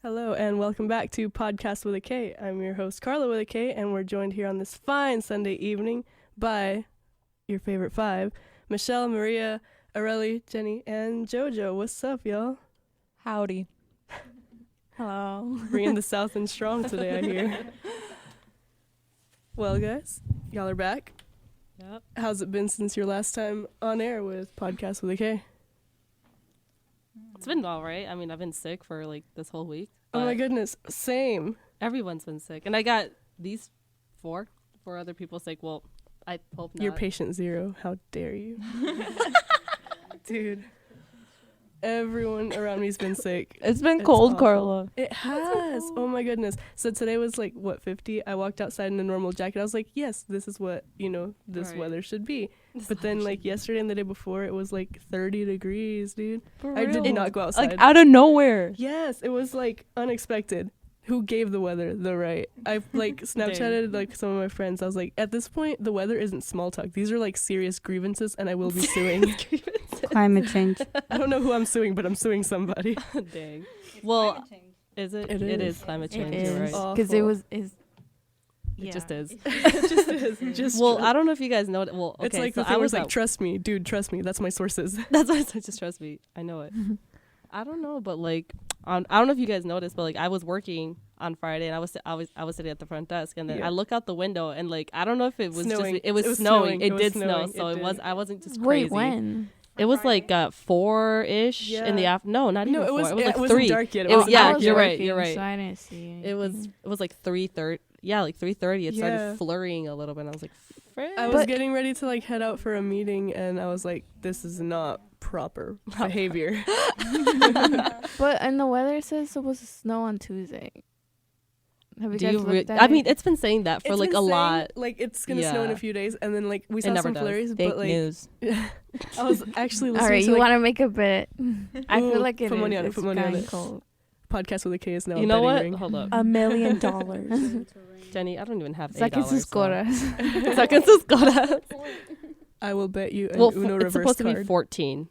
Hello and welcome back to Podcast with a K. I'm your host Carla with a K, and we're joined here on this fine Sunday evening by your favorite five: Michel, Maria, Areli, Jenny, and Jojo. What's up, y'all? Howdy. Hello. Bringing the South in strong today, I hear. Well, guys, y'all are back. Yep. How's it been since your last time on air with Podcast with a K? It's been all right. I mean, I've been sick for like this whole week. Oh my goodness, same. Everyone's been sick. And I got these four other people sick. Well, I hope not. You're patient zero. How dare you? Dude. Everyone around me's been sick. It's been It's cold, awful. Carla. It has. Oh my goodness. So today was like, what, 50? I walked outside in a normal jacket. I was like, yes, this is what, this Right. weather should be. But then like yesterday and the day before, it was like 30 degrees, dude. For I did real. not go outside. Like out of nowhere. Yes, it was like unexpected. Who gave the weather the right? I like Snapchatted like some of my friends. I was like, at this point, the weather isn't small talk. These are like serious grievances, and I will be suing. Climate change. I don't know who I'm suing, but I'm suing somebody. Dang. Well, is it? It It is. is climate It change. is. You're right. Because it Awful. was. It just is. It just is. Just Well, true. I don't know if you guys know it. Well, okay. It's like so the thing I where was it's like, at- trust me, dude, trust me. That's my sources. That's why I said just trust me. I know it. I don't know, but like, I don't know if you guys noticed, but like, I was working on Friday, and I was sitting at the front desk, and then Yeah. I look out the window, and like, I don't know if it was Snowing. just it was It was snowing. snowing. It It was did snowing. snow, so It it was. did. I wasn't just crazy. Wait, when? It was like 4-ish in the Yeah. afternoon. No, not even No, it 4. was. It was like wasn't 3. dark yet. It It was was- yeah, I was you're right, working, you're right. So I didn't see anything. It was like 3:30. Yeah, like 3:30. It Yeah. started flurrying a little bit, and I was like, frick. I was But- getting ready to like head out for a meeting, and I was like, this is not proper behavior. But and the weather says it's supposed to snow on Tuesday. Have you Do guys you? looked at I it? mean, it's been saying that for It's like been a saying, lot. Like it's gonna snow in a Yeah. few days, and then like we saw never some does. flurries, Fake but like news. I was actually listening all right, to you like, want to make a bet? I Ooh, feel like it put is. money on it, It's put money on gotten it. cold. Podcast with a K is now You a know betting what? ring. Hold up, $1 million. Jenny. I don't even have Saquen $8. sus So. coras. Saquen sus coras. I will bet you an Well, Uno it's reverse supposed to be card. 14,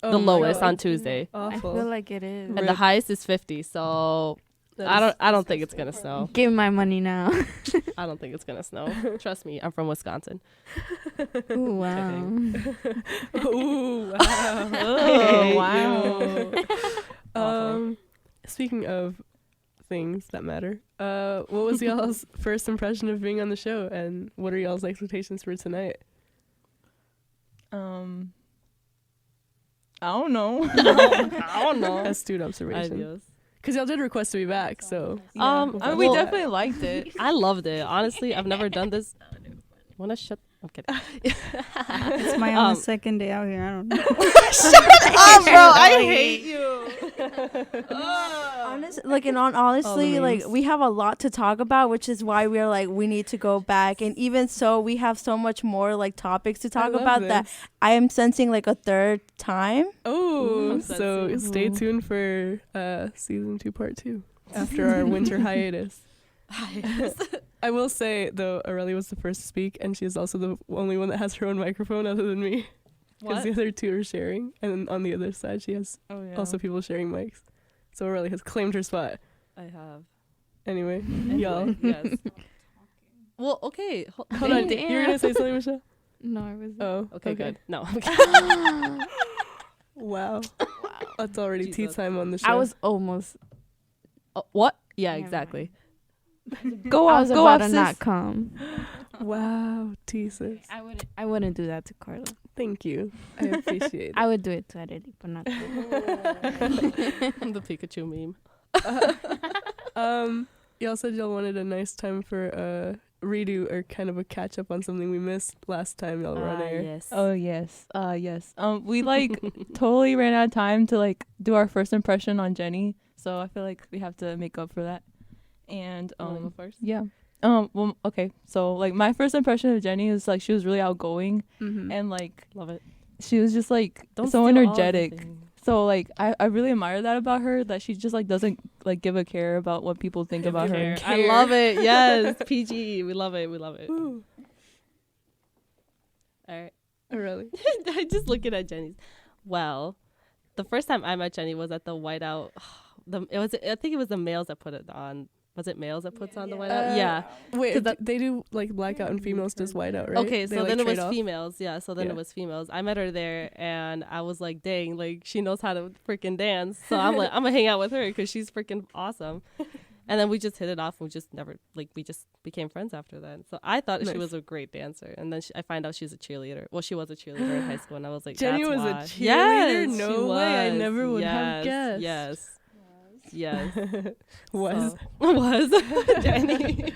Oh the my lowest God. on Tuesday, I Awful. feel like it is. and Rip. the highest is 50. So That I don't think it's gonna snow. Give me my money now. I don't think it's gonna snow. Trust me, I'm from Wisconsin. Ooh, wow. Ooh, wow. Oh, wow. Awful. Speaking of things that matter, what was y'all's first impression of being on the show, and what are y'all's expectations for tonight? I don't know. I don't know. Astute observation. Ideas. Because y'all did request to be back, so I mean, we well- definitely liked it. I loved it. Honestly, I've never done this. Wanna shut? I'm kidding. It's my only second day out here. I don't know. Oh, bro, I hate you. Honestly, like, in all honestly, like, memes. we have a lot to talk about, which is why we're like, we need to go back. And even so, we have so much more like topics to talk love about that this. I am sensing like a third time. Oh, I'm so sensing. stay tuned for season 2, part 2 after our winter hiatus. I will say though, Areli was the first to speak, and she is also the only one that has her own microphone other than me, because What? the other two are sharing, and then on the other side she has Oh yeah. also people sharing mics. So Areli has claimed her spot. I have. Anyway, y'all. Yes. Well, okay. Hold on, Damn. you were gonna say something, Michelle? No, I was. Oh, Okay, good. No. Wow. That's already tea Jesus. time on the show. I was almost. What? Yeah, Never exactly. Go I off, was go about off, to sis. not come. Wow, tea sis. I wouldn't do that to Carla. Thank you. I appreciate it. I would do it to Areli, but not to her. The Pikachu meme. Y'all said y'all wanted a nice time for a redo or kind of a catch up on something we missed last time y'all were on air. Yes. Oh, yes. Yes. We like totally ran out of time to like do our first impression on Jenny. So I feel like we have to make up for that. And You wanna go first? yeah. Well, okay. So like my first impression of Jenny is like she was really outgoing Mm-hmm. and like Love it. she was just like Don't so steal all of the energetic. things. So like I really admire that about her, that she just like doesn't like give a care about what people think about her. I love it. Yes. PG. We love it. We love it. Ooh, All right. Areli. I just looking at Jenny's. Well, the first time I met Jenny was at the Whiteout. I think it was the males that put it on. Was it males that puts on the whiteout? Yeah. Wait, they do like blackout and females does whiteout, right? Okay, They, so like, then it was trade off? females. Yeah, so then Yeah. it was females. I met her there, and I was like, dang, like she knows how to freaking dance. So I'm like, I'm gonna hang out with her because she's freaking awesome. And then we just hit it off. And we just never we just became friends after that. So I thought Nice. she was a great dancer, and then I find out she's a cheerleader. Well, she was a cheerleader in high school, and I was like, Jenny that's was why. a cheerleader? Yes, No she way. I was. never would have guessed. Yes. Yes. Was. So, was. Jenny.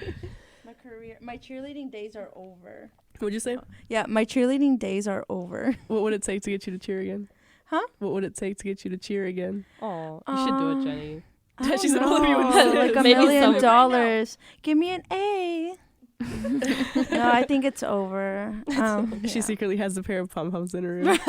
My cheerleading days are over. What'd you say? Yeah, my cheerleading days are over. What would it take to get you to cheer again? Huh? What would it take to get you to cheer again? Oh, you should do it, Jenny. I don't She said know, Olivia would say like it. $1 Maybe million. some- Give me an A. No, I think it's over. She secretly has a pair of pom poms in her room.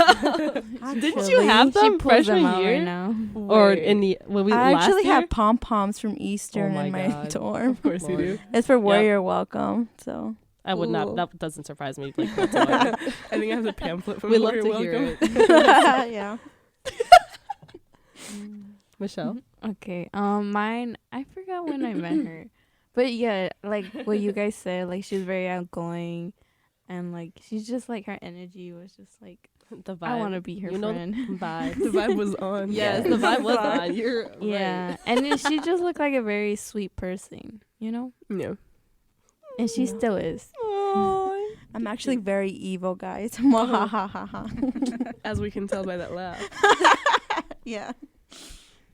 Didn't you have She them pulls freshman them out year? right now. Or Wait. in the when we I last actually year? have pom poms from Eastern Oh my in my God. dorm. Of course you Lord. do. It's for Warrior Welcome. So I would Cool. not. That doesn't surprise me. Like whatsoever. I think I have the pamphlet from We love Warrior to hear Welcome. it. yeah. Michelle. Okay. Mine. I forgot when I met her, but yeah, like what you guys said, like she's very outgoing, and like she's just like her energy was just like The vibe. I want to be her You know friend. the vibe. The vibe was on. Yes, the vibe was on. You're Yeah, right. and then she just looked like a very sweet person, you know, Yeah. and she still is. I'm actually very evil, guys. As we can tell by that laugh. Yeah.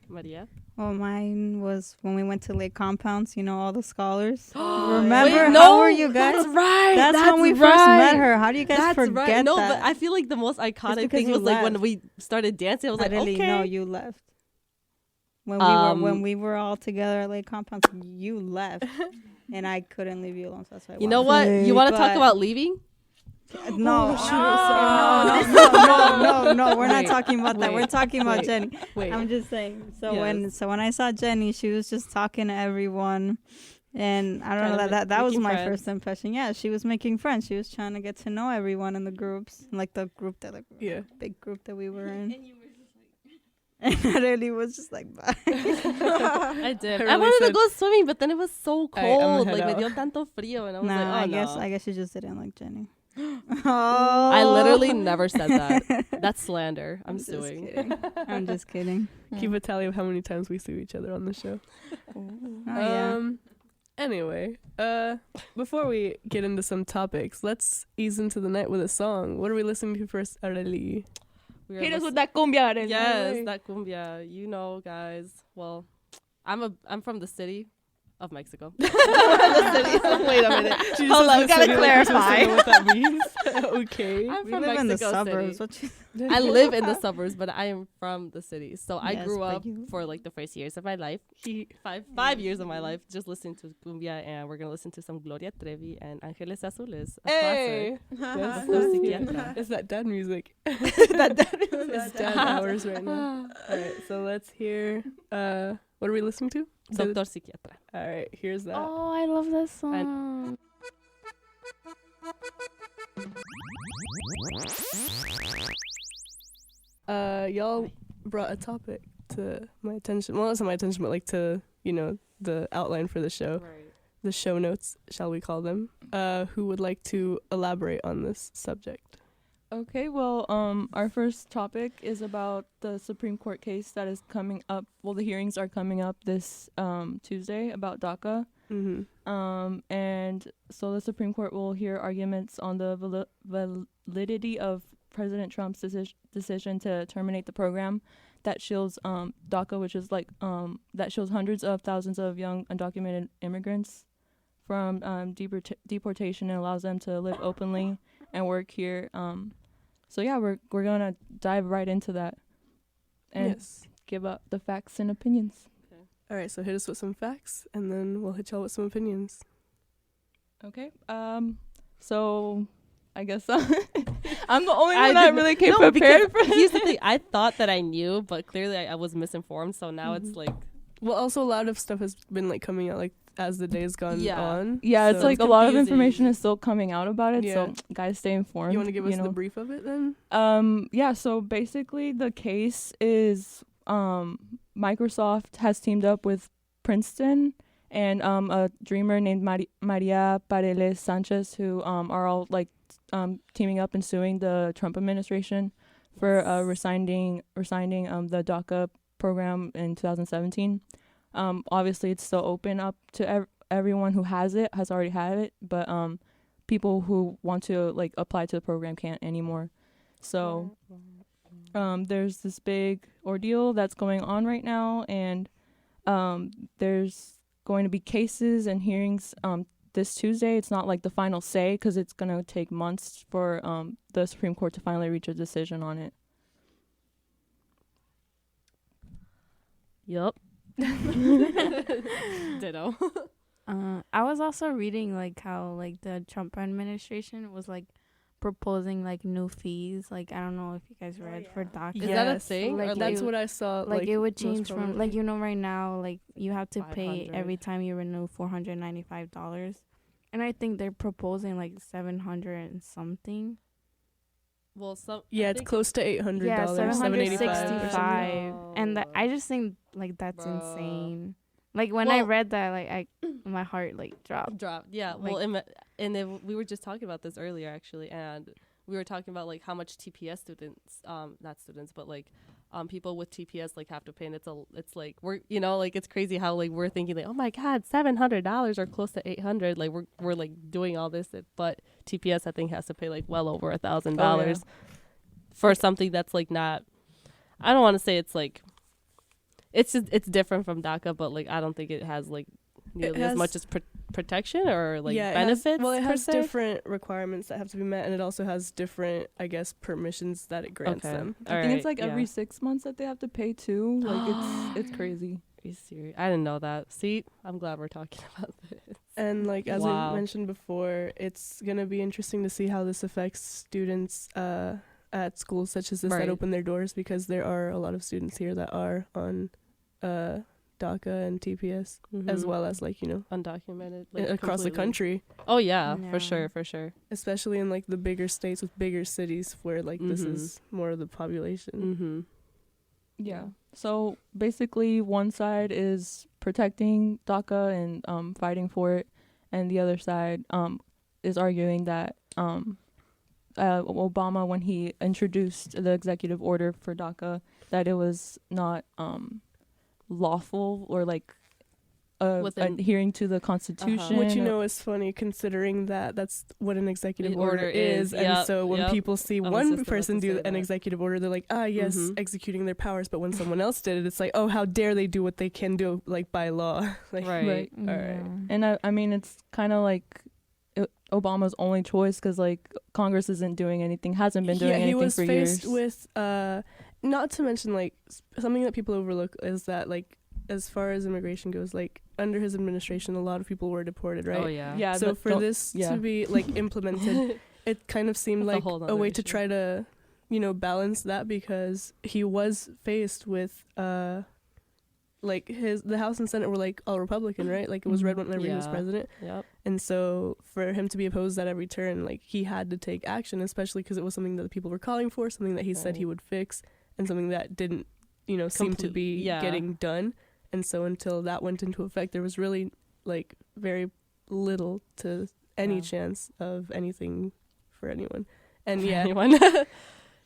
Maria. Well, mine was when we went to Lake Compounds, you know, all the scholars. Wait, Remember? no, How were you guys? That's right. That's when we first met her. How do you guys That's forget right. No, that? but I feel like the most iconic because thing you was like when left. we started dancing. I was like, Areli, okay. no, you left. When we were all together at Lake Compounds, you left, and I couldn't leave you alone. So that's why. I You know wanted what? You want to talk But- about leaving? to- No, Oh, no. We're not Wait, talking about that. We're wait, talking about wait. Jenny. Wait. I'm just saying. So Yes. when I saw Jenny, she was just talking to everyone, and I don't know Kind of that was making my friends. first impression. Yeah, she was making friends. She was trying to get to know everyone in the groups, like the group Yeah. big group that we were in. And Areli was just like, bye. I did. I I really wanted to said- go swimming, but then it was so Alright, I'm cold. gonna Like, head me out. dio tanto frío, and I was Nah, like, oh, I no. guess you just didn't like Jenny. I literally never said that. That's slander. I'm just suing. kidding. I'm just kidding. Keep a tally of how many times we sue each other on the show. Oh, yeah. Anyway, before we get into some topics, let's ease into the night with a song. What are we listening to first, Areli? We are Hit us lis- with that cumbia. Areli. Yes, that cumbia. You know, guys. Well, I'm from the city of Mexico. Wait a minute. She Hold says on, the gotta city like we're supposed to clarify. know what that means. Okay. I'm We from live in the Mexico suburbs. City. What you I live in the suburbs, but I am from the city. So I Yes, grew but up you- for like the first years of my life. Five years of my life just listening to cumbia, and we're gonna listen to some Gloria Trevi and Ángeles Azules. A Hey! classic. Yes. Of Psiquiatra. It's that dad music. That- It's dad hours right now. All right, so let's hear. What are we listening to? Doctor Psiquiatra. All right, here's that. Oh, I love that song. Y'all brought a topic to my attention. Well, not to my attention, but like to the outline for the show, the show notes, shall we call them? Who would like to elaborate on this subject? Okay, well, our first topic is about the Supreme Court case that is coming up. Well, the hearings are coming up this Tuesday about DACA. Mm-hmm. And so the Supreme Court will hear arguments on the validity of President Trump's decision to terminate the program that shields DACA, which is like that shields hundreds of thousands of young undocumented immigrants from deportation and allows them to live openly and work here. So yeah, we're gonna dive right into that and Yes. give up the facts and opinions. All right, so hit us with some facts, and then we'll hit y'all with some opinions. Okay. So I guess I'm the only I one that didn't- really came no, prepared for because here's the thing. I thought that I knew, but clearly I was misinformed. So now it's like Well, also a lot of stuff has been like coming out like as the days gone Yeah. on. Yeah, it's so- like a lot of confusing. information is still coming out about it. Yeah. So guys, stay informed. You want to give us know. the brief of it then? Yeah, so basically the case is Microsoft has teamed up with Princeton and a dreamer named Maria Paredes Sanchez, who are all like teaming up and suing the Trump administration for rescinding the DACA program in 2017. Obviously, it's still open up to everyone who has already had it, but people who want to like apply to the program can't anymore. So there's this big ordeal that's going on right now, and there's going to be cases and hearings this Tuesday. It's not like the final say because it's going to take months for the Supreme Court to finally reach a decision on it. Yup. Ditto. I was also reading like how like the Trump administration was like proposing like new fees. Like I don't know if you guys read for DACA. Is that a thing? Like, Or, That's what I saw. Like it would most change from prominently. like right now like you have to pay 500. every time you renew $495, and I think they're proposing like 700 and something. Well, Yeah, it's close to $800. Yeah, $785 or something. 765, and I just think like that's Bro. insane. Like when I Well- read that, like my heart like dropped. Yeah. Like- Well, and then we were just talking about this earlier actually, and we were talking about like how much TPS students, not students, but like people with TPS like have to pay, and it's like we're like it's crazy how like we're thinking like, oh my God, $700 or close to $800, like we're like doing all this, but TPS I think has to pay like well over $1,000 for something that's like not. I don't want to say it's like. It's different from DACA, but like I don't think it has like nearly as much as protection or like benefits. It per has se. different requirements that have to be met, and it also has different, I guess, permissions that it grants them. I think it's like every 6 months that they have to pay too. Like it's crazy. Are you serious? I didn't know that. See, I'm glad we're talking about this. And like as Wow. I mentioned before, it's gonna be interesting to see how this affects students at schools such as this Right. that open their doors, because there are a lot of students here that are on DACA and TPS, as well as like undocumented like, across the completely. country, Oh yeah, Yeah. for sure. especially in like the bigger states with bigger cities where like this is more of the population. Mm-hmm. Yeah. So basically, one side is protecting DACA and fighting for it, and the other side is arguing that Obama, when he introduced the executive order for DACA, that it was not lawful or like adhering to the Constitution. Which is funny, considering that that's what an executive The order order is. is, And yep, so when yep. people see I was one just about person to do say an that. executive order, they're like, yes, executing their powers. But when someone else did it, it's like, oh, how dare they do what they can do, like by law. Like, Right. All right. And I mean, it's kind of like Obama's only choice because like Congress isn't doing anything, hasn't been doing he anything was for faced years. with, not to mention like something that people overlook is that like as far as immigration goes, like under his administration, a lot of people were deported, right? Oh yeah. Yeah. So for this yeah. to be like implemented, it kind of seemed That's a like whole a nother way to issue. try to, balance that, because he was faced with like the House and Senate were like all Republican, right? Like it was red whenever he was Yeah. president. Yep. And so for him to be opposed at every turn, like he had to take action, especially because it was something that the people were calling for, something that he said he would fix, and something that didn't, seem to be Yeah. getting done. And so until that went into effect, there was really like very little to any Yeah. chance of anything for anyone. And yeah, Anyone?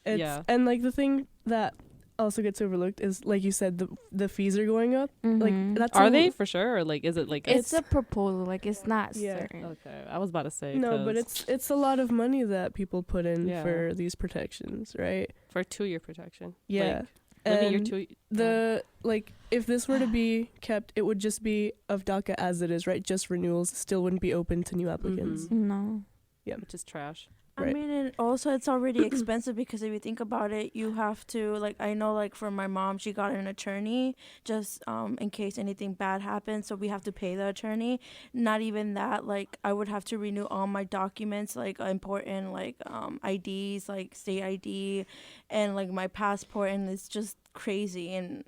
it's and like the thing that also gets overlooked is, like you said, the fees are going up. Like that's Are a- they for sure? Or like is it like It's a proposal. Like it's not Yeah. certain. Okay, I was about to say No, but 'cause it's a lot of money that people put in Yeah. for these protections, right? for 2-year protection. Yeah. Like, living your And 2. the like if this were to be kept, it would just be of DACA as it is, right? Just renewals still wouldn't be open to new applicants. No. which is trash. Right. I mean, and also it's already expensive because if you think about it, you have to, like, I know, like, for my mom, she got an attorney just in case anything bad happens, so we have to pay the attorney. Not even that, like, I would have to renew all my documents, like, important, like, IDs, like, state ID, and, like, my passport, and it's just crazy. And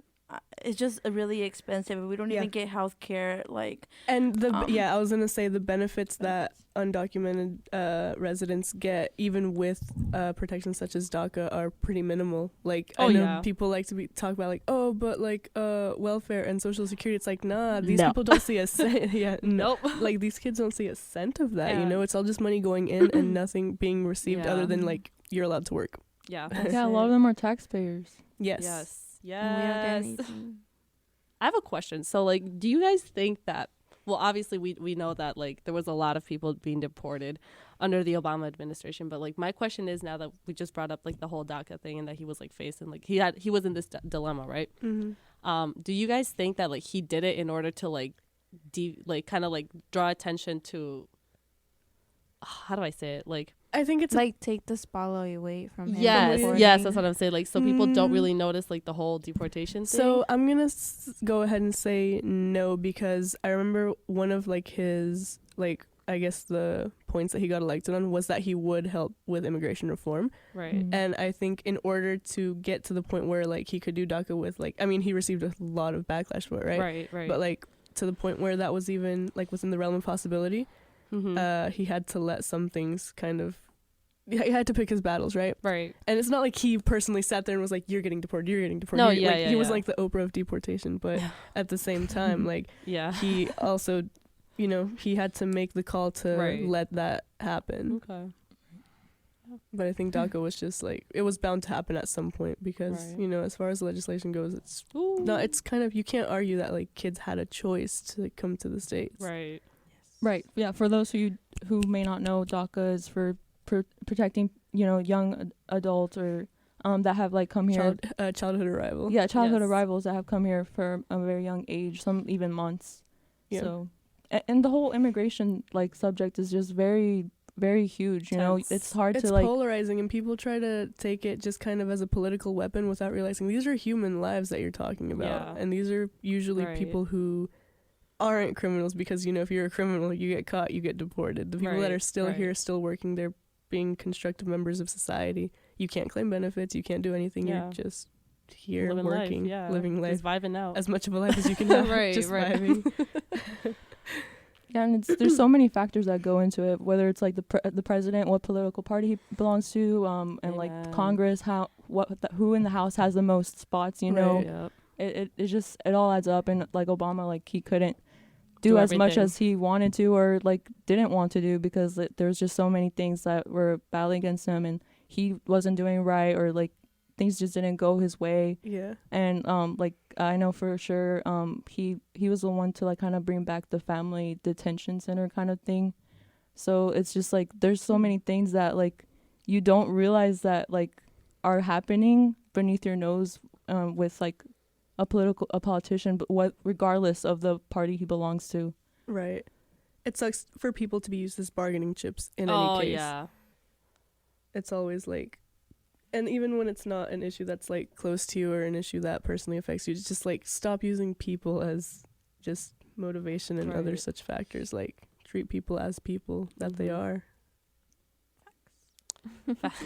it's just really expensive. We don't even get health care. Like, and I was gonna say the benefits that undocumented residents get, even with protections such as DACA, are pretty minimal. Like, I know people like to talk about like, oh, but like welfare and social security. It's like, nah, these people don't see a cent. Nope. Like, these kids don't see a cent of that. You know, it's all just money going in and nothing being received other than like you're allowed to work. Yeah. Yeah, a lot of them are taxpayers. Yes. And we don't get anything. I have a question. So, like, do you guys think that, well, obviously we know that, like, there was a lot of people being deported under the Obama administration, but, like, my question is, now that we just brought up, like, the whole DACA thing and that he was, like, facing, like, he was in this dilemma, right? Mm-hmm. Do you guys think that, like, he did it in order to, like, kind of, like, draw attention to, how do I say it? Like, I think it's like take the spotlight away from him. Yes, that's what I'm saying. Like, so people don't really notice, like, the whole deportation thing. So I'm gonna go ahead and say no, because I remember one of like his, like, I guess the points that he got elected on was that he would help with immigration reform. Right. And I think in order to get to the point where like he could do DACA with, like, I mean, he received a lot of backlash for it, right? Right. But like to the point where that was even like within the realm of possibility, he had to let some things kind of, he had to pick his battles, right? Right. And it's not like he personally sat there and was like, you're getting deported, you're getting deported. No, He was like the Oprah of deportation, but at the same time, like, he also, you know, he had to make the call to let that happen. Okay. But I think DACA was just like, it was bound to happen at some point because, you know, as far as the legislation goes, it's not, it's kind of, you can't argue that like kids had a choice to like, come to the States. Right. Right. Yeah. For those who may not know, DACA is for protecting, you know, young adults or that have like come here. Childhood arrival. Yeah, childhood arrivals that have come here for a very young age, some even months. Yeah. So, and the whole immigration like subject is just very, very huge. You know, it's hard to like. It's polarizing, and people try to take it just kind of as a political weapon without realizing these are human lives that you're talking about, and these are usually people who aren't criminals, because, you know, if you're a criminal, you get caught, you get deported. The people that are still here, still working, they're being constructive members of society. You can't claim benefits, you can't do anything. You're just here living working, living life, just vibing out as much of a life as you can have. Just vibing. Yeah, and there's so many factors that go into it, whether it's like the president, what political party he belongs to, and like Congress, who in the House has the most spots, you know. It just, it all adds up. And like Obama, like he couldn't do as much as he wanted to or like didn't want to do, because there's just so many things that were battling against him, and he wasn't doing right, or like things just didn't go his way. And like I know for sure he was the one to like kind of bring back the family detention center kind of thing. So it's just like there's so many things that like you don't realize that like are happening beneath your nose with like a politician, but regardless of the party he belongs to. Right. It sucks for people to be used as bargaining chips in any case. It's always like, and even when it's not an issue that's like close to you or an issue that personally affects you, it's just like stop using people as just motivation and other such factors. Like treat people as people that they are. Facts.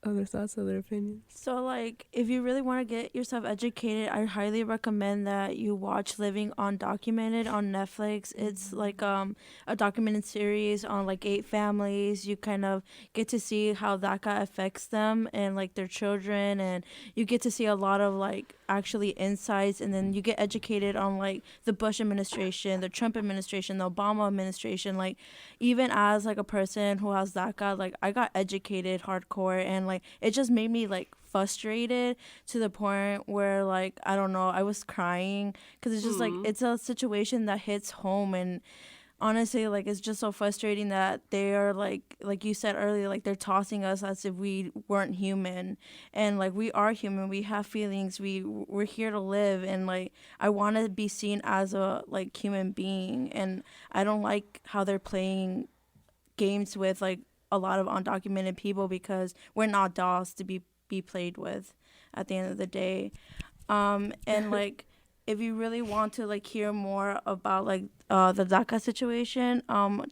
Other thoughts, other opinions? So, like, if you really want to get yourself educated, I highly recommend that you watch Living Undocumented on Netflix. It's like a documented series on like 8 families. You kind of get to see how DACA affects them and like their children, and you get to see a lot of like actually insights, and then you get educated on like the Bush administration, the Trump administration, the Obama administration. Like, even as like a person who has DACA, like I got educated hardcore, and like it just made me like frustrated to the point where like I don't know, I was crying because it's just like it's a situation that hits home. And honestly, like it's just so frustrating that they are like you said earlier, like they're tossing us as if we weren't human. And like we are human, we have feelings, we're here to live, and like I want to be seen as a like human being. And I don't like how they're playing games with like a lot of undocumented people, because we're not dolls to be played with at the end of the day. And like if you really want to like hear more about like the DACA situation,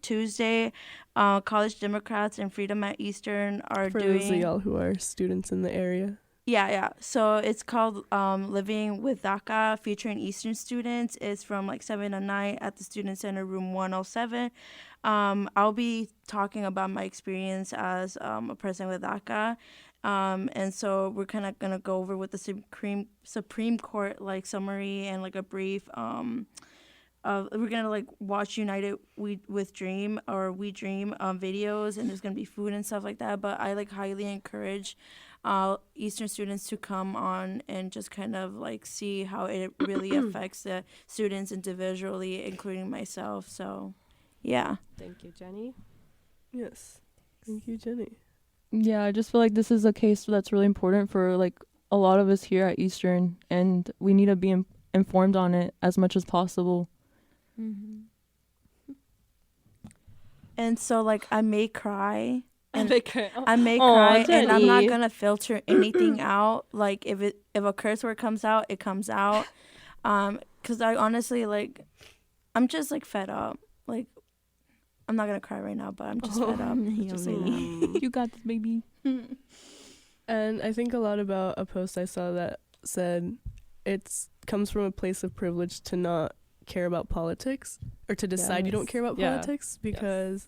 Tuesday, College Democrats and Freedom at Eastern are for doing. For those of y'all who are students in the area, Yeah. So it's called Living with DACA, featuring Eastern students. It's from like 7 to 9 at the Student Center, room 107. I'll be talking about my experience as a person with DACA. And so we're kind of going to go over with the Supreme Court like summary and like a brief we're gonna like watch United We Dream videos, and there's gonna be food and stuff like that. But I like highly encourage Eastern students to come on and just kind of like see how it really affects the students individually, including myself. So, yeah. Thank you, Jenny. Yes. Thank you, Jenny. Yeah, I just feel like this is a case that's really important for like a lot of us here at Eastern, and we need to be informed on it as much as possible. Mm-hmm. And so like I may cry. And I may cry, Jenny. and I'm not gonna filter anything out. Like if a curse word comes out, it comes out. 'Cause I honestly like, I'm just like fed up. Like, I'm not gonna cry right now, but I'm just fed up. Just say that. You got this, baby. And I think a lot about a post I saw that said comes from a place of privilege to not care about politics, or to decide you don't care about politics, because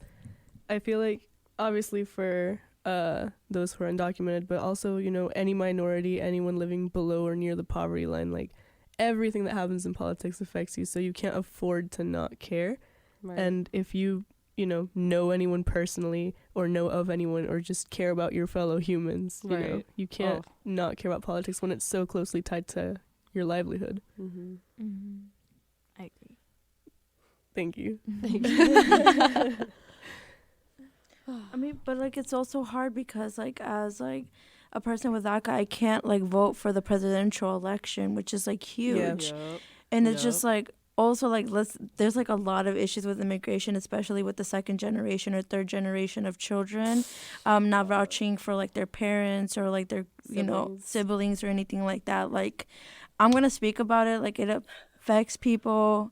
I feel like obviously for those who are undocumented, but also, you know, any minority, anyone living below or near the poverty line, like everything that happens in politics affects you, so you can't afford to not care. Right. And if you know anyone personally, or know of anyone, or just care about your fellow humans, you know, you can't not care about politics when it's so closely tied to your livelihood. Mm-hmm. Mm-hmm. I agree. Thank you. I mean, but like it's also hard because like as like a person with DACA, I can't like vote for the presidential election, which is like huge. Yep. And it's just like also like there's like a lot of issues with immigration, especially with the second generation or third generation of children not vouching for like their parents or like their siblings or anything like that. Like I'm gonna speak about it, like it affects people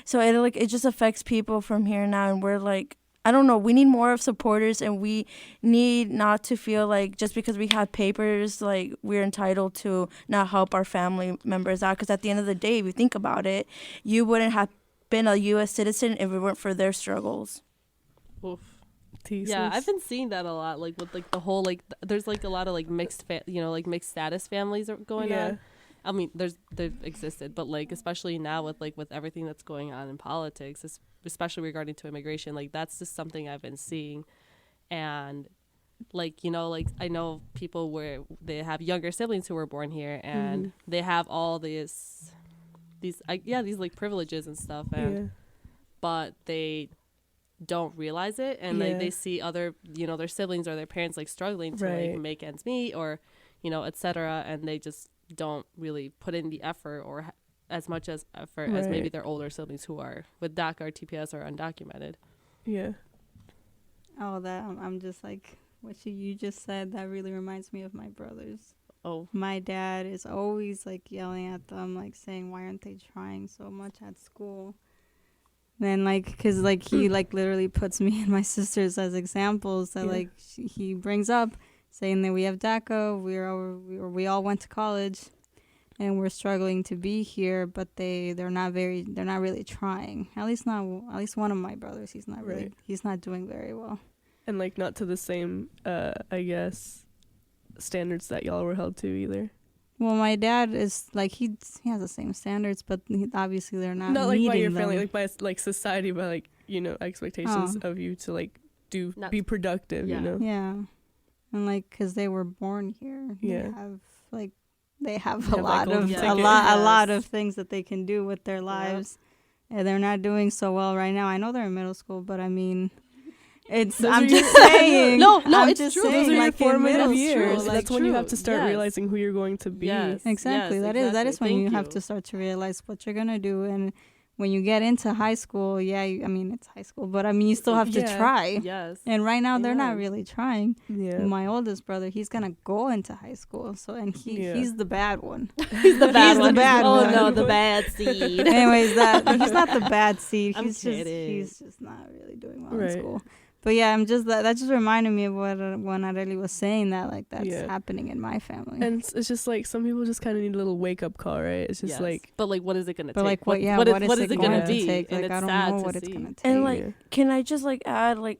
so it just affects people from here now, and we're like, I don't know, we need more of supporters, and we need not to feel like just because we have papers, like we're entitled to not help our family members out. Because at the end of the day, if you think about it, you wouldn't have been a U.S. citizen if it weren't for their struggles. Oof. Thesis. Yeah, I've been seeing that a lot, like with like the whole like there's like a lot of like mixed mixed status families are going on. I mean, they've existed, but like especially now with everything that's going on in politics, especially regarding to immigration, like that's just something I've been seeing. And like, you know, like I know people where they have younger siblings who were born here, and they have all these like privileges and stuff, and but they don't realize it, and like they see other, you know, their siblings or their parents like struggling to like make ends meet, or, you know, etc., and they just don't really put in the effort or as much as effort as maybe their older siblings who are with DACA or TPS or undocumented. Yeah. Oh, that I'm just like what you just said. That really reminds me of my brothers. Oh, my dad is always like yelling at them, like saying, "Why aren't they trying so much at school?" Then like, cause like he like literally puts me and my sisters as examples that like he brings up, saying that we have DACA, we all went to college, and we're struggling to be here, but they're not really trying. At least one of my brothers, he's not doing very well. And like not to the same I guess standards that y'all were held to either. Well, my dad is like he has the same standards, but obviously they're not like by your them. family, like by like society, by like, you know, expectations of you to like be productive, you know. Yeah. And like, cause they were born here, they have a lot of things that they can do with their lives, and they're not doing so well right now. I know they're in middle school, but I mean, I'm just saying. No, I'm it's just true. saying, Those are your like, formative in years. school, That's when you have to start realizing who you're going to be. Yes. Exactly. Yes, That is when you have to start to realize what you're gonna do. And when you get into high school, it's high school, but I mean, you still have to try. Yes. And right now, they're not really trying. Yeah. My oldest brother, he's gonna go into high school, so he's the bad one. He's the bad one. one. No, the bad seed. Anyways, he's not the bad seed. I'm He's kidding. just not really doing well in school. But yeah, I'm just that just reminded me of what when Areli was saying that like that's Yeah. happening in my family. And it's just like some people just kind of need a little wake up call, right? It's just Yes. like, but like, what is it gonna But take? like, what is it gonna going to be? take? And Like, it's I don't sad know to what it's see. going to take. And like, Yeah. can I just like add like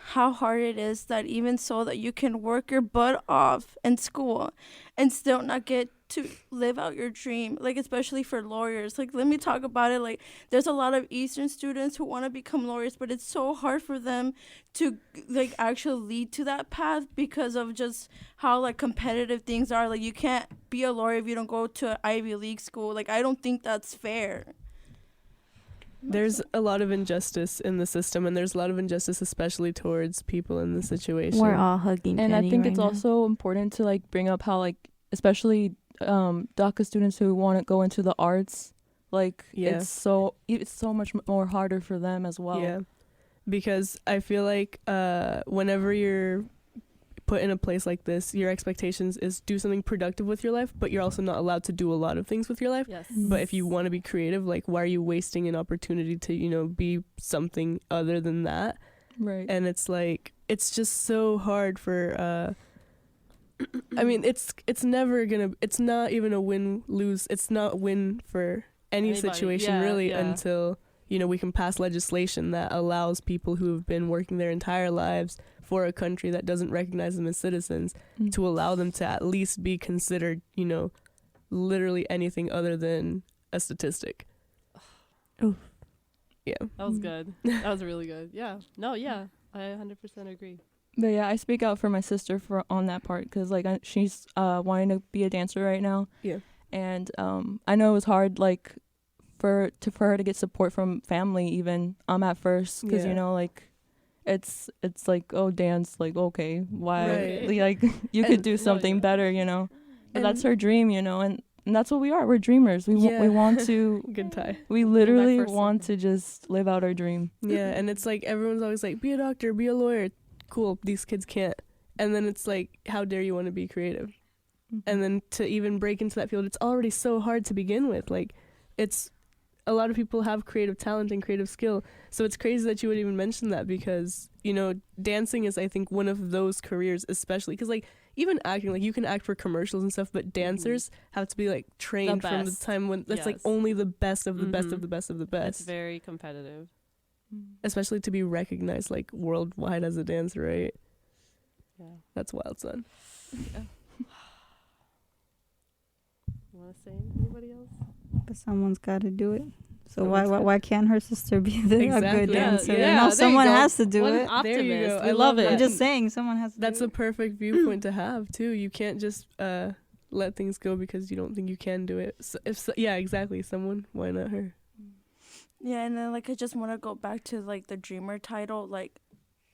how hard it is that even so that you can work your butt off in school and still not get to live out your dream, like especially for lawyers. Like, let me talk about it. Like, there's a lot of Eastern students who want to become lawyers, but it's so hard for them to like actually lead to that path because of just how like competitive things are. Like, you can't be a lawyer if you don't go to an Ivy League school. Like, I don't think that's fair. there's a lot of injustice in the system, and there's a lot of injustice especially towards people in this situation. We're all hugging. And Jenny I think right it's now. also important to like bring up how like especially DACA students who want to go into the arts, like Yeah. it's so much more harder for them as well. Yeah, because I feel like whenever you're put in a place like this, your expectations is do something productive with your life, but you're also not allowed to do a lot of things with your life. Yes. But if you want to be creative, like, why are you wasting an opportunity to, you know, be something other than that? Right. And it's like, it's just so hard for I mean, it's never gonna, it's not even a win-lose, it's not win for any Anybody. situation Yeah, really yeah. until, you know, we can pass legislation that allows people who have been working their entire lives for a country that doesn't recognize them as citizens Mm. to allow them to at least be considered, you know, literally anything other than a statistic. Oof. Yeah. That was good. That was really good. Yeah. No, yeah. I 100% agree. But yeah, I speak out for my sister for on that part because like she's wanting to be a dancer right now. Yeah. And I know it was hard like for her to get support from family even at first because Yeah. you know like it's like, oh, dance, like, okay, why Right. like you And- could do No, something yeah. better, you know. But And- that's her dream, you know, and that's what we are. We're dreamers. We Yeah. we want to Good tie. we We'll literally back for a want to just live out our dream. Yeah, and it's like everyone's always like, be a doctor, be a lawyer. Cool, these kids can't. And then it's like, how dare you want to be creative? And then to even break into that field, it's already so hard to begin with. Like, it's a lot of people have creative talent and creative skill. So it's crazy that you would even mention that because, you know, dancing is, I think, one of those careers, especially because, like, even acting, like, you can act for commercials and stuff, but dancers have to be, like, trained from the best. time when that's, like, Yes. only the best of the best of Mhm. the best of the It's best. very competitive. Especially to be recognized, like, worldwide as a dancer, right? Yeah. That's wild, son. You want to say anybody else? But someone's got to do it. So Someone's why can't her sister be a Exactly. good Yeah, dancer? yeah, No, there you someone go. has to do What it. an optimist. There you go. We I love love it. that. I'm just saying, someone has to That's do a it. perfect viewpoint to have too. You can't just let things go because you don't think you can do it. So yeah, exactly. Someone, why not her? Yeah, and then like I just want to go back to like the dreamer title. Like,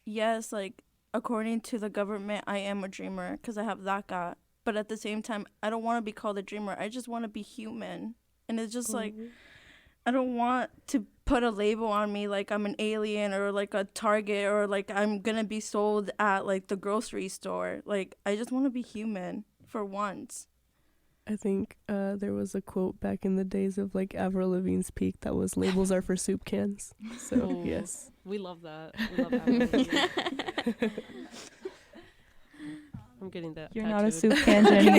yes, like according to the government, I am a dreamer because I have DACA. But at the same time, I don't want to be called a dreamer. I just want to be human. And it's just like, I don't want to put a label on me like I'm an alien or like a target or like I'm going to be sold at like the grocery store. Like, I just want to be human for once. I think there was a quote back in the days of like Avril Lavigne's peak that was labels are for soup cans. So Oh. yes. We love that. We love that. I'm getting that. You're not a tattooed. soup can, Jenny.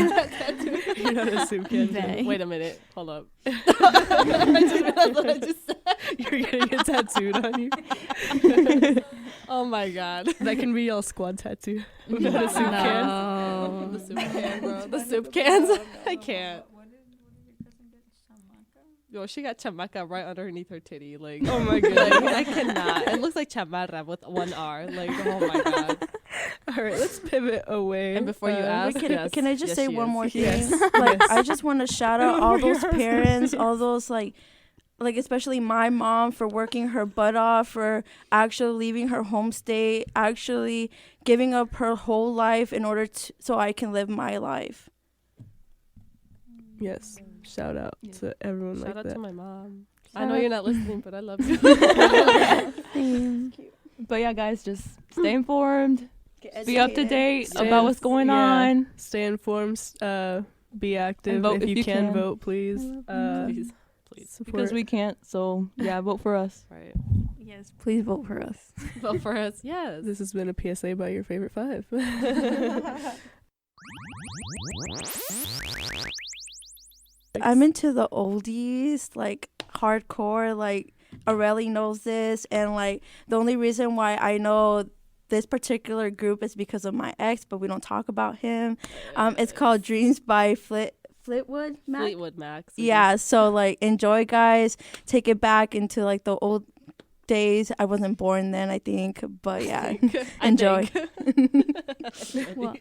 You're not a soup can. Dang. Wait a minute. Hold up. I just realized what I just said. You're getting it tattooed on you. Oh my god. That can be y'all squad tattoo. Not a soup can. No. The soup can, bro. The soup cans. I can't. Yo, she got chamaca right underneath her titty. Like, Oh my like, god. I cannot. It looks like chamarra with one R. Like, oh my god. All right, let's pivot away. And before you ask, Wait, can I just yes, say she one is. more thing? Yes. Like, Yes. I just want to shout out all those parents, all those like especially my mom for working her butt off, for actually leaving her home state, actually giving up her whole life in order to so I can live my life. Yes. Shout out to everyone Shout like out that. to my mom. Shout I know out- you're not listening, but I love you. But yeah, guys, just stay informed. Be up to date Stay about in- what's going yeah. on. Stay informed. Be active. vote If you can, vote, please. Please. Please. Support. Because we can't, so yeah, vote for us. Right. Yeah. Yes, please vote for us. Vote for us. Yes. This has been a PSA by your favorite 5. I'm into the oldies, like hardcore, like Areli knows this, and like the only reason why I know this particular group is because of my ex, but we don't talk about him. It's called Dreams by Fleetwood Mac. Fleetwood Mac. Yeah, so like enjoy, guys. Take it back into like the old days. I wasn't born then, I think, but yeah, enjoy. Well,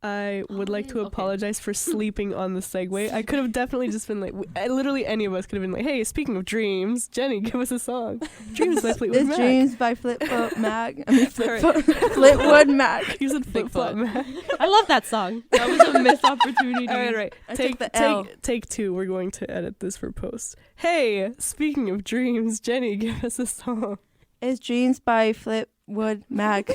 I would like to apologize for sleeping on the segue. I could have definitely just been like, literally any of us could have been like, hey, speaking of dreams, Jenny, give us a song. Dreams by Fleetwood It's Mac. Dreams by Fleetwood Mac. I mean, Fleetwood Mac. You said Flip-Flop Mac. I love that song. That was a missed opportunity. All right. I took the L. Take 2. We're going to edit this for post. Hey, speaking of dreams, Jenny, give us a song. It's Dreams by Fleetwood Mac.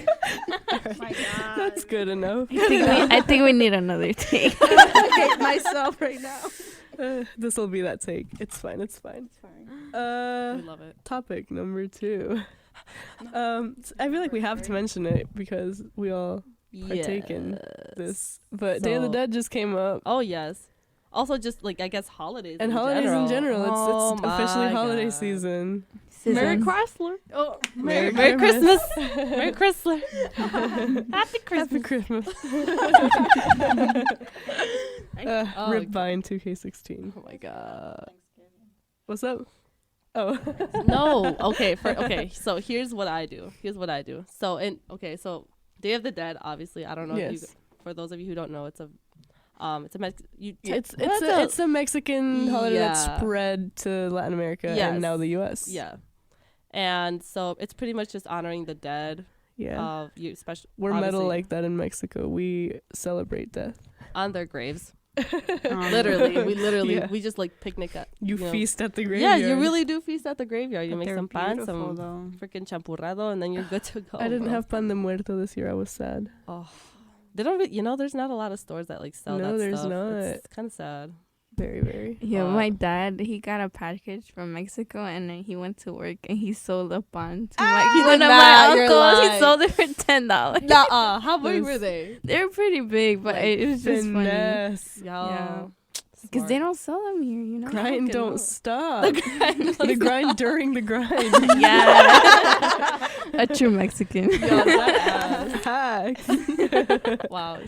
My God. That's good enough. I think we need another take. I hate myself right now. This will be that take. It's fine. It's fine. We love it. Topic number 2. I feel like we have to mention it because we all partake in this. But Day of the So- Dead just came up. Oh, yes. Also, just like, I guess, holidays. And holidays in general. Oh It's officially my holiday God. season. Merry Chrysler. Oh, Merry Christmas. Merry Christmas. Happy Christmas. Happy Christmas. Oh, Rip Vine 2K16. Oh, my God. What's up? Oh. No. Okay. So here's what I do. So Day of the Dead. Obviously, I don't know. If you, Yes. for those of you who don't know, it's a It's a Mexican holiday Yeah. that's spread to Latin America Yes. and now the US. Yeah. And so it's pretty much just honoring the dead. Yeah. You especially We're metal obviously like that in Mexico. We celebrate death. on their graves. Um, Literally, Yeah. we just like picnic at. You know. feast at the Yeah, graveyard. you really do feast at the graveyard. You but make they're some pan, beautiful, some though. freaking champurrado, and then you're good to go. I didn't bro. have pan de muerto this year. I was sad. Oh, they don't. There's not a lot of stores that like sell No, that there's stuff. not. It's kind of sad. Very, very. Yeah, my dad, he got a package from Mexico, and then he went to work and he sold a pan to one of my You're uncles. He lying. sold it for $10. Nuh-uh. How big Those- were they? They're pretty big, but it was just funny. Finesse. Yeah. Because they don't sell them here, you know? Grind fucking don't know. stop. The grind during the grind. Yeah. A true Mexican. Hacks. Wow.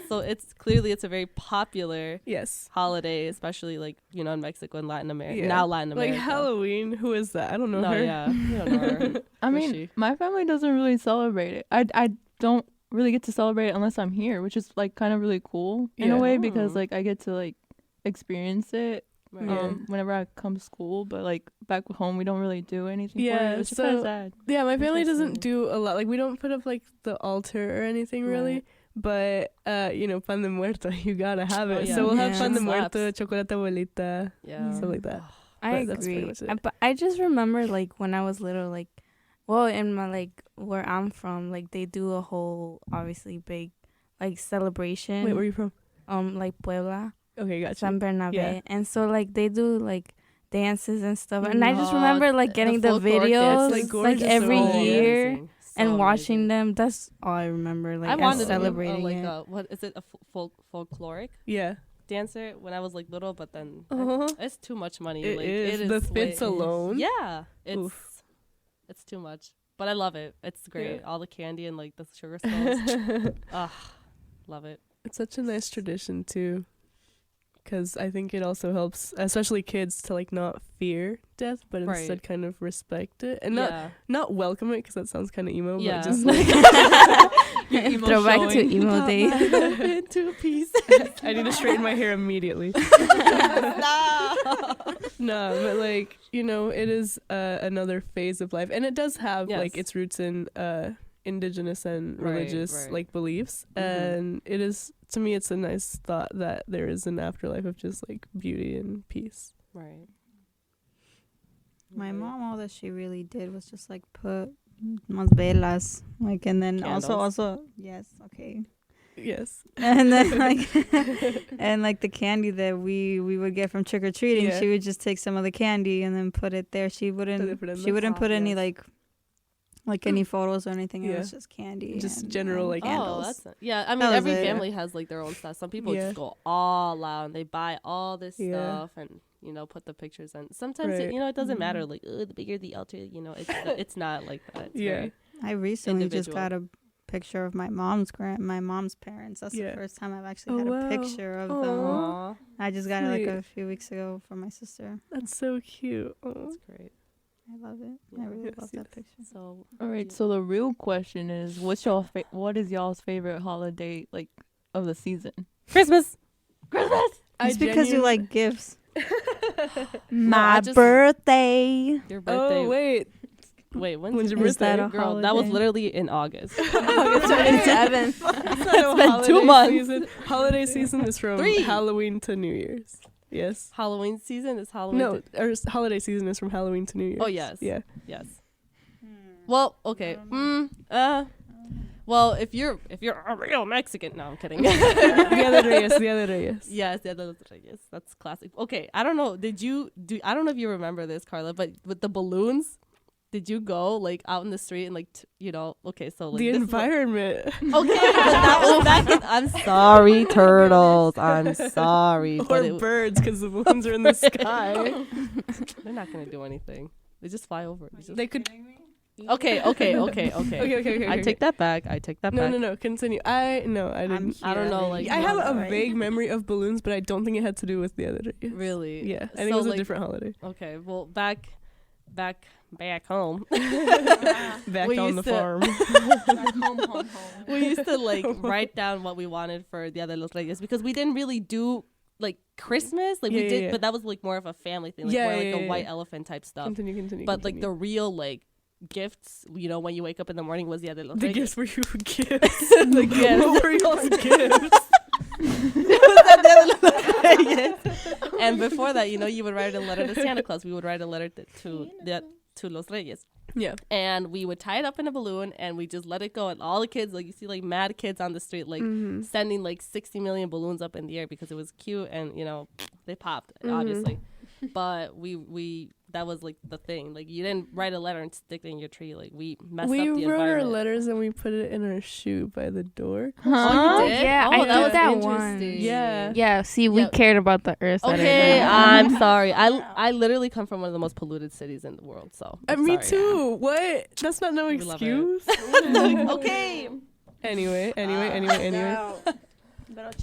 So it's a very popular Yes. holiday, especially like in Mexico and Latin America. Yeah. Now Latin America. Like Halloween. Who is that? I don't know No, her. yeah, we don't know her. I Who's mean, she? my family doesn't really celebrate it. I don't really get to celebrate it unless I'm here, which is like kind of really cool in Yeah. a way because Mm. like I get to like experience it Yeah. whenever I come to school. But like back home, we don't really do anything. Yeah, for it, which is kind so- of sad. Yeah, my family doesn't Interesting. do a lot. Like, we don't put up, like, the altar or anything, really. Right. But, pan de muerto, you gotta have Oh, it. yeah. So we'll have Yeah. pan de Slaps. muerto, chocolate abuelita, Yeah. stuff like that. I But that's pretty agree. much it. But I just remember like when I was little, like, well, in my like where I'm from, like they do a whole obviously big like celebration. Wait, where are you from? Like Puebla, Okay, gotcha. San Bernabe, Yeah. and so like they do like dances and stuff, and I just Oh, remember like getting the folkloric videos dances. Like, like gorgeous. every Oh, year amazing. So and watching amazing. them. That's all I remember. Like I as wanted celebrating to be it. what is it? A folkloric Yeah. dancer when I was like little, but then Uh-huh. it's too much money. It like, is. It The is fits way- alone. Yeah, Oof. it's too much, but I love it. It's great. Yeah. All the candy and like the sugar skulls. Love it. It's such a nice tradition, too. Because I think it also helps, especially kids, to, like, not fear death, but Right. instead kind of respect it. And Yeah. not welcome it, because that sounds kind of emo, Yeah. but just, like, Throw back to emo days. Into peace. I need to straighten my hair immediately. No, but like, it is another phase of life, and it does have like Yes. its roots in indigenous and Right, religious right. like beliefs, Mhm. and it is, to me, it's a nice thought that there is an afterlife of just like beauty and peace. Right. My Right. mom, all that she really did was just like put unas velas, like, and then Candles. also yes, okay. Yes. And then and like the candy that we would get from trick or treating, Yeah. she would just take some of the candy and then put it there. She wouldn't put any like any photos or anything. It Yeah. was just candy. Just and, general, like, Oh, candles. that's yeah. I mean, That was every it. family has like their own stuff. Some people Yeah. just go all out and they buy all this Yeah. stuff and put the pictures in. Sometimes Right. it doesn't matter. Like the bigger the altar, it's not like that. It's Yeah. very- I recently just individual. got a picture of my mom's parents. That's Yeah. the first time I've actually Oh, had a wow. picture of them. Aw. Aw, I just got it like Sweet. a few weeks ago from my sister. That's so cute. Aw. that's great. I love it. Yeah. I really Yes, love yes. that picture. So All right. So the real question is, what is y'all's favorite holiday like of the season? Christmas. It's because you like gifts. My I just- birthday. Your birthday. Oh, wait. Wait, When's your Is that birthday? a Girl, that was holiday? literally in August. August 27th. It's been 2 months. Holiday season is from 3. Halloween to New Year's. Yes. Halloween season is Halloween. No, or holiday season is from Halloween to New Year's. Oh, yes. Yeah. Yes. Well, okay. Well, if you're a real Mexican, no, I'm kidding. The other Reyes. Yes, the other Reyes. That's classic. Okay, I don't know. I don't know if you remember this, Carla, but with the balloons, did you go like out in the street and like okay, so like The this is what- environment. Okay, but that was back in. I'm sorry, turtles. I'm sorry, Or but birds, because the balloons are in the sky. they're not gonna do anything. They just fly over. They could. Okay. Okay. I take that back. No. Continue. I didn't. I don't know, like I have a Right. vague memory of balloons, but I don't think it had to do with the other Reyes. Really? Yeah, I think So, it was a like, different holiday. Okay, well, back home. Back we on used the to- farm. We used to like write down what we wanted for Dia de los Reyes because we didn't really do like Christmas. Like we Yeah, did, yeah. but that was like more of a family thing, like Yeah, more like yeah, a yeah, white yeah. elephant type stuff. Continue. But like the real like gifts, when you wake up in the morning was Dia de los the Reyes. gifts were you gifts. The gifts. What were y'all's gifts? And before that, you would write a letter to Santa Claus. We would write a letter to Los Reyes. Yeah. And we would tie it up in a balloon and we just let it go. And all the kids, like you see like mad kids on the street, like Mm-hmm. sending like 60 million balloons up in the air because it was cute and, they popped, Mm-hmm. obviously. But we that was like the thing. Like you didn't write a letter and stick it in your tree. Like we messed We up the wrote our environment. letters and we put it in our shoe by the door. Oh, you did? Yeah, Oh, I that did was that interesting. once. Yeah. Yeah, see, we Yep. cared about the earth. Okay, I'm sorry. I literally come from one of the most polluted cities in the world, so I'm Me sorry. too. What? That's not no We love it. excuse. Okay. Anyway.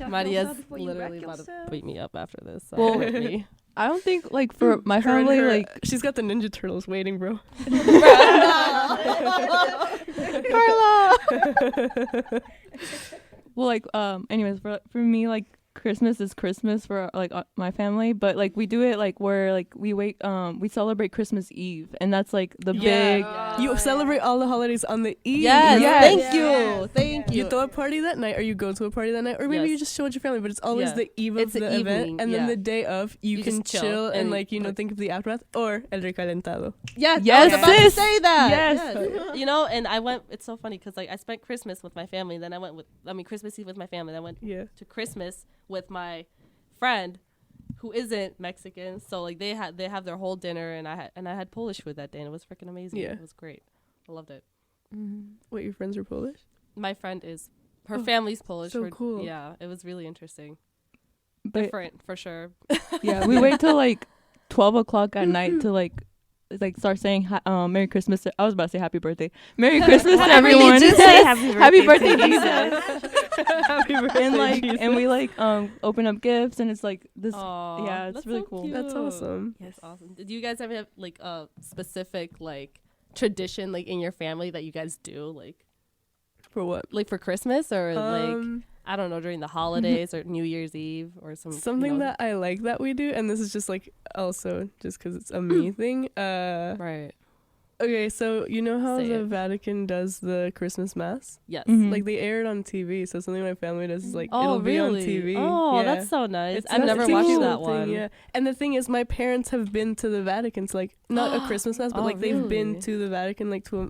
Maria's literally about to beat me up after this. So Well, with me. I don't think like for my Her and family her- like she's got the Ninja Turtles waiting, bro. well like anyways for me like Christmas is Christmas for like my family, but like we do it like where like we we celebrate Christmas Eve, and that's like the big You celebrate all the holidays on the eve. Yes, Yes. thank you. You throw a party that night, or you go to a party that night, or maybe Yes. you just chill with your family. But it's always Yeah. the eve It's of the the event, evening, and then yeah. the day of you You can just chill chill and and, like like- think of the aftermath or el recalentado. Yes, Yes, I was about to sis. say that. Yes. And I went. It's so funny because like I spent Christmas with my family, then I went Christmas Eve with my family, then I went Yeah. to Christmas with my friend who isn't Mexican. So like they have their whole dinner, and I had Polish food that day, and it was freaking amazing. Yeah. It was great. I loved it. Wait, your friends are Polish? My friend is her Oh, family's Polish. so cool. Yeah, it was really interesting. but Different for sure. yeah we wait till like 12 o'clock at night to like start saying Merry Christmas I was about to say happy birthday, Merry Christmas to everyone. Just say happy birthday. Happy birthday, to Jesus. Happy birthday, And like Jesus. and we like open up gifts, and it's like this Aw, yeah, it's that's really so cool. cute. That's awesome. That's awesome. Did you guys ever have like a specific like tradition like in your family that you guys do like For what? for Christmas or like Um, I don't know during the holidays or New Year's Eve or something that I like that we do, and this is just like also just because it's a me thing. right. Okay, so you know how Say the it. Vatican does the Christmas Mass? Yes. Mhm. Like they air it on TV, so something my family does is like Oh, it'll be on really? TV. Oh, yeah. that's so nice. It's I've not- never it's a watched cute that little thing, one. yeah. And the thing is, my parents have been to the Vatican, so like not a Christmas Mass, but Oh, like they've been really? to the Vatican, like to a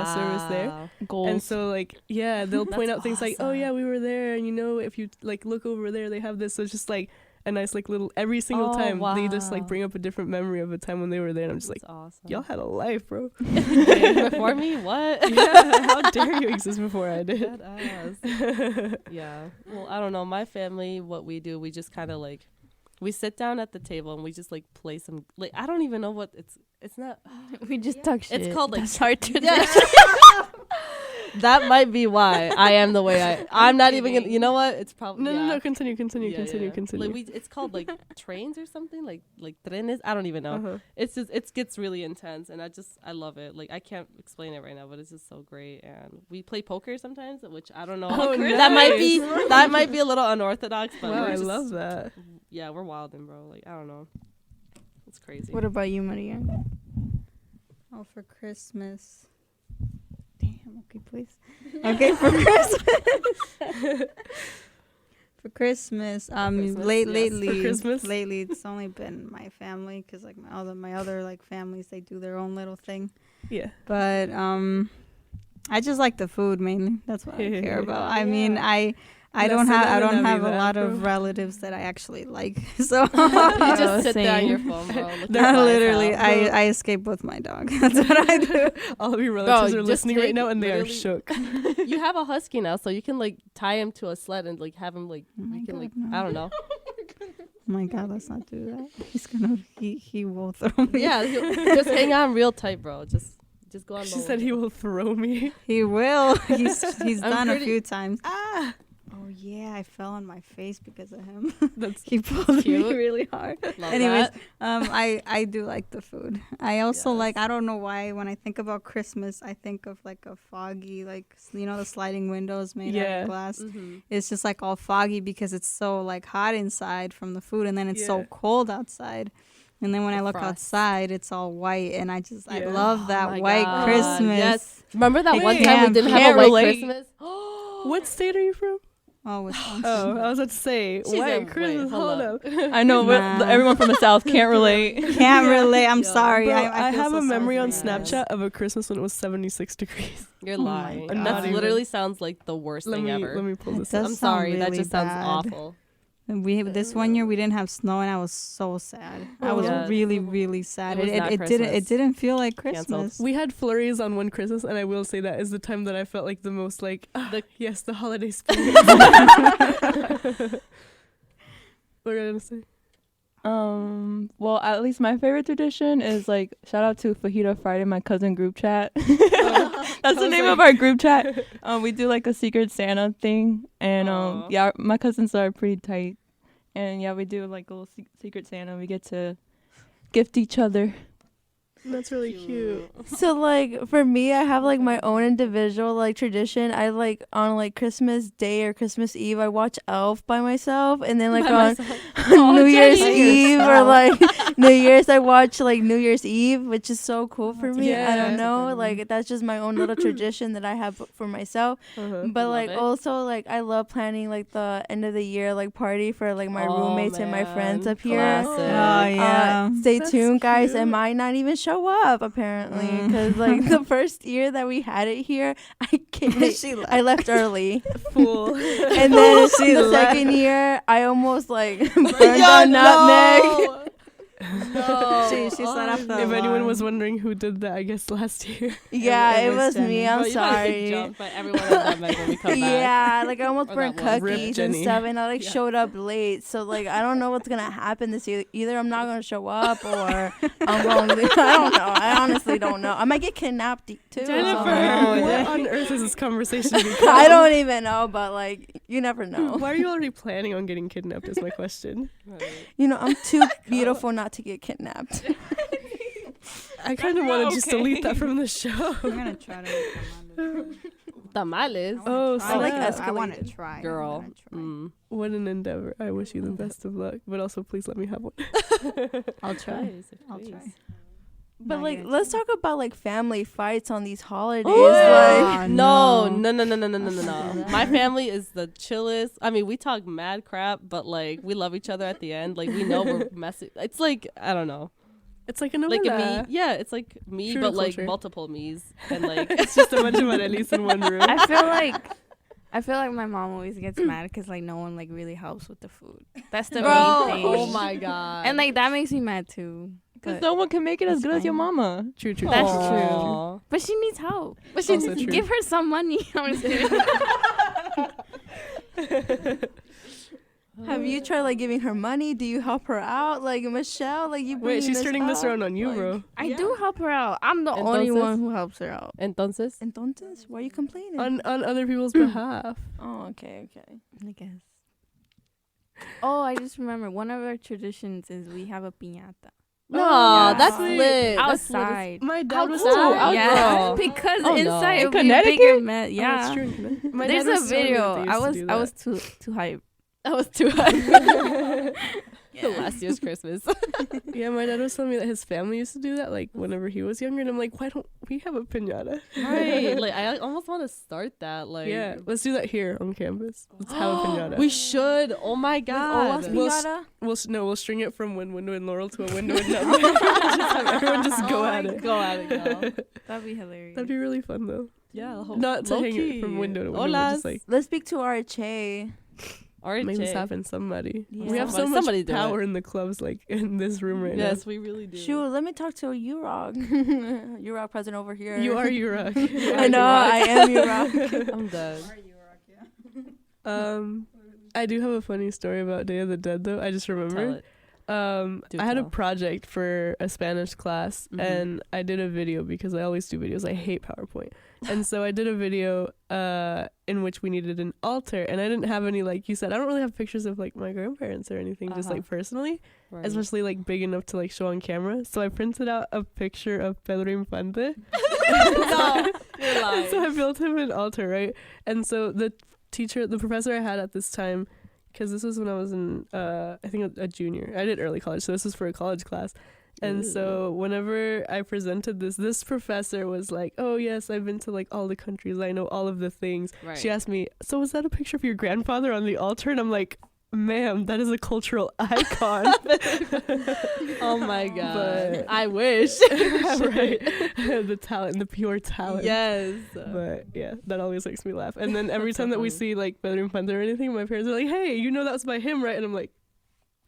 service there. Wow. Goals. And so like yeah, they'll point That's out things like, oh awesome. yeah, we were there, and you know if you like look over there, they have this. So it's just like a nice like little every single Oh, time they just like wow. bring up a different memory of a time when they were there, and I'm just like, That's awesome. y'all had a life, bro. Before me, what? Yeah, how dare you exist before I did? Dead ass. Yeah. Well, I don't know. My family, what we do, we just kind of like, we sit down at the table and we just like play some, like, I don't even know what it's not. We just talk shit. It's called like, That's our tradition. yeah. That might be why I am the way I'm not even gonna, you know what? It's probably, No, continue. Yeah. Like it's called like trains or something, like trenes. I don't even know. Uh-huh. It's just it gets really intense, and I love it. Like I can't explain it right now, but it's just so great. And we play poker sometimes, which I don't know. Oh, that might be a little unorthodox, but Wow, we're I just, love that. Yeah, we're wildin', bro. Like I don't know, it's crazy. What about you, Maria? Oh, for Christmas. Damn, okay, please. Okay, for Christmas. For Christmas, Christmas, lately, For Christmas? lately, it's only been my family, because like my other like families, they do their own little thing. Yeah. But I just like the food mainly. That's what I care about. I mean, I don't have a lot of relatives that I actually like. So You just sit there on same. your phone, bro. looking They're at my literally, house. I escape with my dog. That's what I do. All of your relatives are just listening right take now, and they are literally- shook. You have a husky now, so you can like tie him to a sled and like have him like Oh my you can God, like no. I don't know. Oh my God, let's not do that. He will throw me. Yeah, just hang on real tight, bro. Just go on. She low said with he it. will throw me. He will. He's I'm done a pretty- few times. Ah, Oh yeah, I fell on my face because of him. that's He pulled me Cute. really hard. Love Anyways, that. I do like the food. I also Yes. like, I don't know why, when I think about Christmas, I think of like a foggy, like, you know, the sliding windows made out Yeah. of glass. Mhm. It's just like all foggy because it's so like hot inside from the food, and then it's so Yeah. cold outside. And then when I The look frost. outside, it's all white, and I Yeah. love that my white God. Christmas. Yes. Remember that Wait, one time we can't- didn't can't have a white relate. Christmas? what state are you from? Oh, Wisconsin. Oh, I was about to say She's in- white wait, Christmas. hold Hold up. up. I know Nah. everyone from the South can't relate. Can't relate. I'm Yeah. sorry. Bro, I I feel have so a sorry memory for on you. Snapchat of a Christmas when it was 76 degrees. You're Oh my lying. God. That Not literally even. sounds like the worst Let thing me ever. let me pull It this does up. I'm sorry. sound That really just sounds bad. awful. And this one year we didn't have snow, and I was so sad. I was Yes. really, really sad. It was not It Christmas. didn't feel like Canceled. Christmas. We had flurries on one Christmas, and I will say that is the time that I felt like the most like, yes, the holiday spirit. What are you gonna say? Well, at least my favorite tradition is like shout out to Fajita Friday, my cousin group chat. That's the name of our group chat. We do like a secret Santa thing, and Aw. yeah, my cousins are pretty tight, and yeah, we do like a little secret Santa. We get to gift each other. That's really cute. So like for me, I have like my own individual like tradition. I like on like Christmas Day or Christmas Eve, I watch Elf by myself, and then like By on myself. New Year's Jenny. Eve or like New Year's, I watch like New Year's Eve, which is so cool for me. Yeah, I don't that's a know, good one. like that's just my own little tradition that I have for myself. Uh-huh. But Love like it. also like I love planning like the end of the year like party for like my Oh, roommates and my friends man. up here. Classic. Oh yeah. Stay That's tuned, guys. It cute. might not even show up apparently, because like the first year that we had it here, I came. She left. I left early, Fool. and then She the left. second year, I almost like burned on nutmeg. No. She set up the If anyone alarm. was wondering who did that, I guess last year. Yeah, It it was was Jenny. me. Bro, I'm you gotta get sorry. jumped by everyone at that Meg when we come back. Yeah, like I almost Or burnt that one. Rip cookies and Jenny. stuff, and I like Yeah. showed up late. So like I don't know what's gonna happen this year. Either I'm not gonna show up, or I'm going. I don't know. I honestly don't know. I might get kidnapped too. Jennifer, so- what on earth is this conversation become? I don't even know, but like you never know. Why are you already planning on getting kidnapped? Is my question. Right. You know, I'm too beautiful not to get kidnapped. I kind of want to just okay. delete that from the show. I'm gonna try to make them on Tamales. Oh, I like snap. I want to escalated. try. Girl. I'm gonna try. Mm. What an endeavor. I wish you the best of luck, but also please let me have one. I'll try. Please, I'll please. try. But I like, get let's you. talk about like family fights on these holidays. Oh, Like, No. no. My family is the chillest. I mean, we talk mad crap, but like we love each other at the end. Like we know we're messy. It's like I don't know, It's like a like a novella. me. Yeah, it's like me, True but to like culture. multiple me's, and like It's just a bunch of Arelis in one room. I feel like my mom always gets mad because like no one like really helps with the food. That's the Bro, main thing. oh my god, And like that makes me mad too. Because But, no one can make it as it's good as your fine. mama. True. That's Aw. but she needs help. But she Also true. give her some money. I'm just kidding. have you tried like giving her money? Do you help her out? Like Michelle, like you. Wait, bringing she's turning this up? around on you, Like, bro. I do help her out. I'm the only Entonces? one who helps her out. Entonces, Entonces, why are you complaining? On other people's behalf. Oh, okay. I guess. Oh, I just remember one of our traditions is we have a piñata no, yeah. that's Sweet. lit. That's lit as- outside. My dad How was cool. telling Out me. Yeah, girl. because Oh, no. inside In it would be a Connecticut? bigger mess. Oh, Yeah, that's true. My there's dad a was telling me video. that they I used to was do I that. was too hype. That was too high. Yeah. Last year's Christmas. Yeah, my dad was telling me that his family used to do that, like whenever he was younger, and I'm like, why don't we have a piñata? Right. Like I almost want to start that. Like Yeah, let's do that here on campus. Let's have a piñata. we should. Oh my god. With We'll piñata? we'll string it from one window in Laurel to a window in Nutley. Just have everyone just go at it. Go at it, girl. That'd be hilarious. That'd be really fun though. Yeah. Not to hang it from window to window, but just like Let's speak to our Che. make this happen. Somebody. Yeah. We have so Somebody much do power it. in the clubs, like in this room right Yes, we really do. Shoot, let me talk to U-Rock. U-Rock president over here. now. You are Uruk. I know, I am U-Rock. I'm done. I do have a funny story about Day of the Dead though. I just Tell remembered. it. I had a tell. project for a Spanish class Mhm. and I did a video because I always do videos. I hate PowerPoint. And so I did a video in which we needed an altar and I didn't have any, like you said, I don't really have pictures of like my grandparents or anything, just like personally, Right. especially like big enough to like show on camera. So I printed out a picture of Pedro Infante. No, you're lying. So I built him an altar, right? And so the professor I had at this time, because this was when I was in, I think a junior. I did early college, so this was for a college class. And so whenever I presented this professor was like, oh, yes, I've been to like all the countries. I know all of the things. Right. She asked me, so was that a picture of your grandfather on the altar? And I'm like, ma'am, that is a cultural icon. Oh my god. But- I wish. Right. The talent, the pure talent. Yes. But yeah, that always makes me laugh. And then every time that we see like Pedro Infante or anything, my parents are like, hey, you know that was by him, right? And I'm like,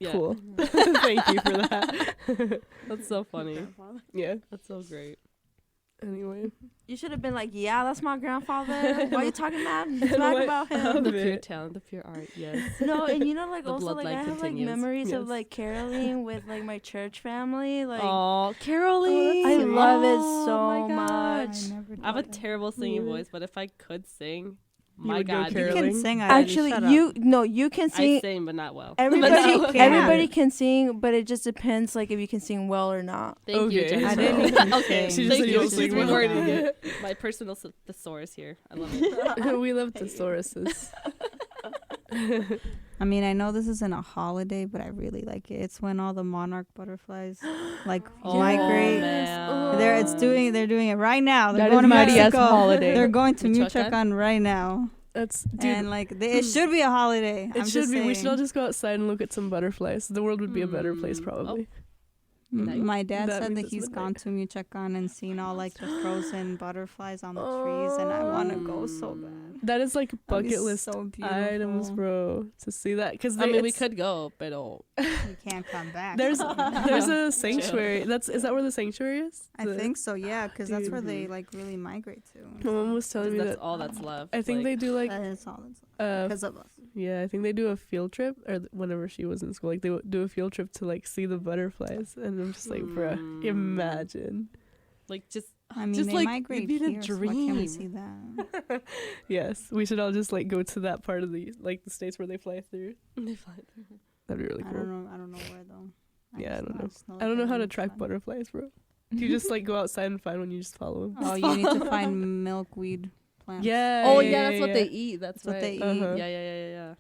Yeah. cool. Thank you for that. That's so funny. Yeah. That's so great. Anyway. You should have been like, yeah, that's my grandfather. Why are you talking mad And smack what about him? The of pure it. talent, the pure art. Yes. No, and you know, like The also like I bloodline have like continues. memories of Yes. like caroling with like my church family. Like Oh, caroling. I love it Oh so my God. much. I have a terrible singing Yeah. voice, but if I could sing, You my would go God, You caroling. can sing. Areli, Actually, shut up. you can I sing. sing, but not well. Everybody, can. everybody can sing, but it just depends like if you can sing well or not. Thank you, Okay. Jennifer. I didn't even Okay, sing. She just thank said you. you don't She's sing well. rewording it. My personal thesaurus here. I love it. We love thesauruses. I mean, I know this isn't a holiday, but I really like it. It's when all the monarch butterflies like migrate. man. They're doing it right now. They're That going is to my DS Mexico. holiday. They're going to Michoacan? Michoacan right now. That's dude. And like it should be a holiday. It I'm should just be. We should all saying. just go outside and look at some butterflies. The world would be a better place, probably. My dad That said means that it's he's midnight. gone to Michoacan and seen all like the frozen butterflies on the trees, and I want to go so bad. That is like That'd be bucket list so items, beautiful. bro, to see that. Because I mean, we could go, but oh. You can't come back. There's a sanctuary. Is that where the sanctuary is? I think so, yeah, because that's where they Dude. like really migrate to. My mom was telling me That's that. all that's left. I think they do like That is all that's because of us. yeah, I think they do a field trip, or whenever she was in school, like they would do a field trip to like see the butterflies, and I'm just like, bruh, imagine. like just I mean, just, they like, migrate it'd be the here, so why can't we dream. see that? Yes, we should all just like go to that part of the states where they fly through. they fly through. That'd be really I cool. don't know where though. Yeah, I don't know. just I that don't know they're how to really track fun. butterflies, bro. Do you just like go outside and find one? You just follow them. Oh, you need to find milkweed plants. Yeah. Oh yeah, yeah, that's what they eat. That's what right. they eat. Uh-huh. Yeah.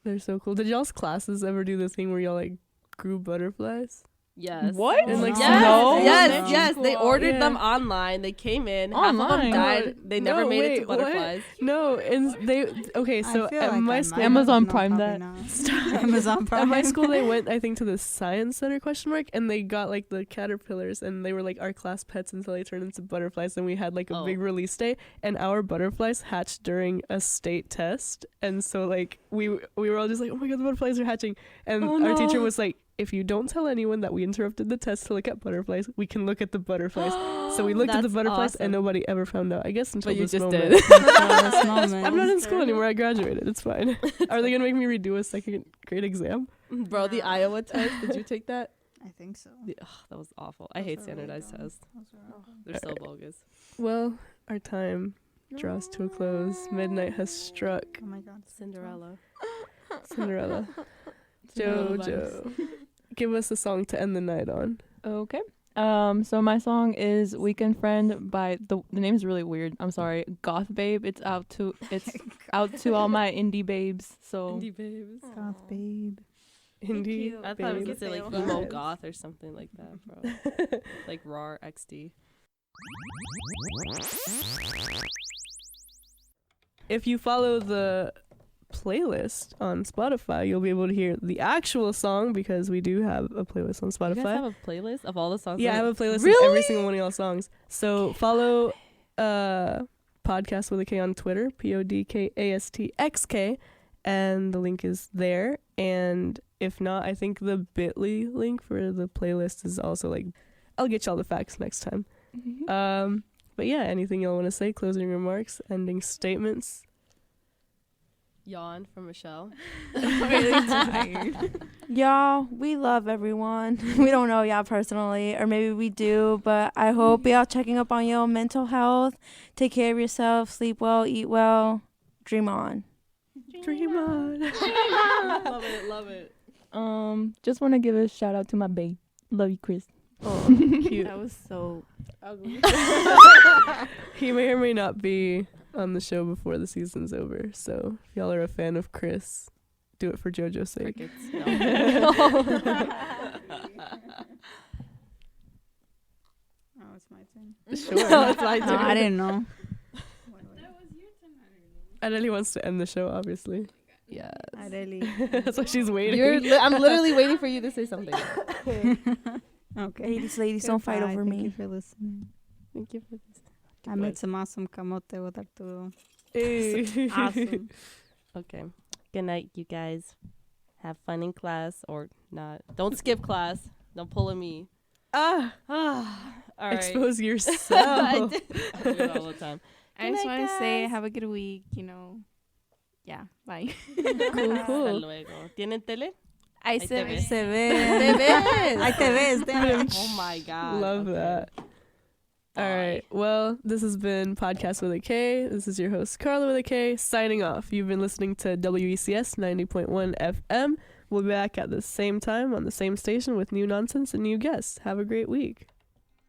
They're so cool. Did y'all's classes ever do the thing where y'all like grew butterflies? Yes. What? And like Yes, snow? yes, No. yes. They ordered Yeah. them online. They came in. Half of them Online? died. They never No, made it to wait, what? butterflies. No, and they okay. So I feel at like my I school, might, Amazon but Prime probably that. not. Amazon Prime. at my school, they went I think to the science center ? And they got like the caterpillars, and they were like our class pets until they turned into butterflies. And we had like a Oh. big release day, and our butterflies hatched during a state test. And so like we were all just like, oh my god, the butterflies are hatching. And Oh, our teacher no. was like, if you don't tell anyone that we interrupted the test to look at butterflies, we can look at the butterflies. So we looked at the That's butterflies, awesome. and nobody ever found out. I guess until But you this just moment. did. Until this moment. I'm not in school anymore. I graduated. It's fine. Are they gonna make me redo a second grade exam? Bro, the Iowa test. Did you take that? I think so. That was awful. I hate Those are really standardized dumb. tests. Those are awful. They're so Alright. bogus. Well, our time draws to a close. Midnight has struck. Oh my god. Cinderella. Cinderella. Cinderella Jojo. Give us a song to end the night on. Okay. So my song is Weekend Friend by the name's really weird. I'm sorry. Goth Babe. It's out to all my indie babes. So Indie babes. Goth babe. Indie. you. I thought we babes. could say like Vibes. emo goth or something like that, bro. Like RAR XD. If you follow the playlist on Spotify, you'll be able to hear the actual song because we do have a playlist on You guys Spotify. have a playlist of all the songs? Yeah, I that- have a playlist of Really? every single one of y'all songs. So follow podcast with a K on Twitter, PODKASTXK, and the link is there. And if not, I think the bit.ly link for the playlist is also like, I'll get y'all the facts next time. But yeah, anything y'all want to say? Closing remarks, ending statements. Yawn from Michelle. Y'all, we love everyone. We don't know y'all personally, or maybe we do, but I hope y'all checking up on your mental health. Take care of yourself, sleep well, eat well, dream on. Dream on. Love it, love it. just want to give a shout out to my babe. Love you, Chris. Oh, cute. That was so Ugly. He may or may not be on the show before the season's over. So if y'all are a fan of Chris, do it for JoJo's sake. Crickets. No. Oh, it's my turn. Sure. No, it's my No, turn. I didn't know. Areli wants to end the show, obviously. Yes. Areli. That's why she's waiting. I'm literally waiting for you to say something. Okay. Ladies, don't fight Goodbye. over Thank you me. for listening. Thank you for this. I made some awesome camote with Arturo. Hey. Awesome. Okay. Good night, you guys. Have fun in class or not. Don't skip class. Don't pull a me. Ah, All right. expose I yourself. do it all the time. I Good just night, want to say guys. have a good week, Yeah, bye. Cool, Hasta cool. luego. ¿Tienen tele? I te said ves. Se ve. Te ves. Ahí te ves. damn. Oh my god. Love Okay. that. All right. Well, this has been Podcast with a K. This is your host, Carla with a K, signing off. You've been listening to WECS 90.1 FM. We'll be back at the same time on the same station with new nonsense and new guests. Have a great week.